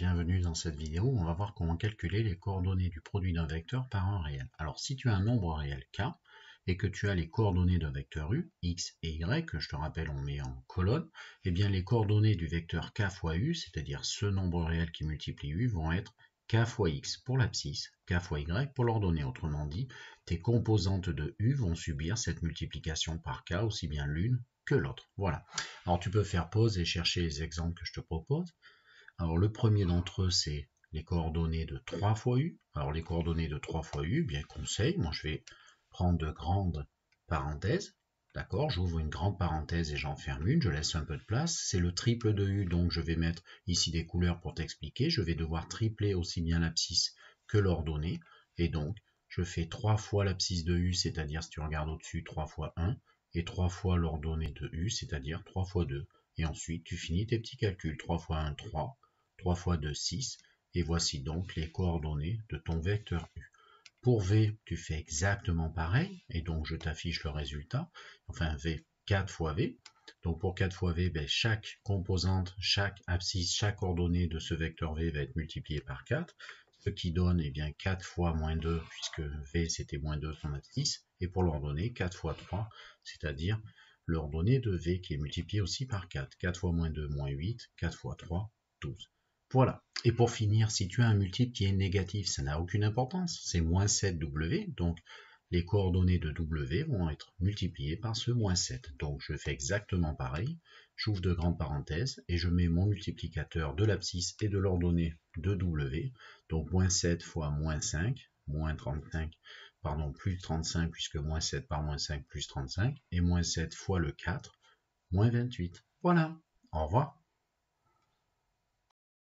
bienvenue dans cette vidéo. On va voir comment calculer les coordonnées du produit d'un vecteur par un réel. Alors si tu as un nombre réel k et que tu as les coordonnées d'un vecteur u, x et y, que je te rappelle on met en colonne, eh bien les coordonnées du vecteur k fois u, c'est-à-dire ce nombre réel qui multiplie u, vont être k fois x pour l'abscisse, k fois y pour l'ordonnée. Autrement dit, tes composantes de u vont subir cette multiplication par k, aussi bien l'une que l'autre. Voilà. Alors tu peux faire pause et chercher les exemples que je te propose. Alors le premier d'entre eux, c'est les coordonnées de 3 fois u. Alors les coordonnées de 3 fois u, bien conseil, moi je vais prendre de grandes parenthèses. D'accord, j'ouvre une grande parenthèse et j'en ferme une, je laisse un peu de place. C'est le triple de u, donc je vais mettre ici des couleurs pour t'expliquer. Je vais devoir tripler aussi bien l'abscisse que l'ordonnée. Et donc, je fais 3 fois l'abscisse de u, c'est-à-dire si tu regardes au-dessus, 3 fois 1, et 3 fois l'ordonnée de u, c'est-à-dire 3 fois 2. Et ensuite, tu finis tes petits calculs. 3 fois 1, 3. 3 fois 2, 6. Et voici donc les coordonnées de ton vecteur u. Pour v, tu fais exactement pareil, et donc je t'affiche le résultat. Enfin, v, 4 fois v. Donc pour 4 fois v, ben, chaque composante, chaque abscisse, chaque coordonnée de ce vecteur v va être multipliée par 4, ce qui donne eh bien, 4 fois moins 2, puisque v c'était moins 2 son abscisse, et pour l'ordonnée, 4 fois 3, c'est-à-dire l'ordonnée de v qui est multipliée aussi par 4. 4 fois moins 2, moins 8, 4 fois 3, 12. Voilà. Et pour finir, si tu as un multiple qui est négatif, ça n'a aucune importance. C'est moins 7w, donc les coordonnées de w vont être multipliées par ce moins 7. Donc je fais exactement pareil. J'ouvre de grandes parenthèses et je mets mon multiplicateur de l'abscisse et de l'ordonnée de w. Donc moins 7 fois moins 5, moins 35, pardon, plus 35, puisque moins 7 par moins 5, plus 35, et moins 7 fois le 4, moins 28. Voilà. Au revoir.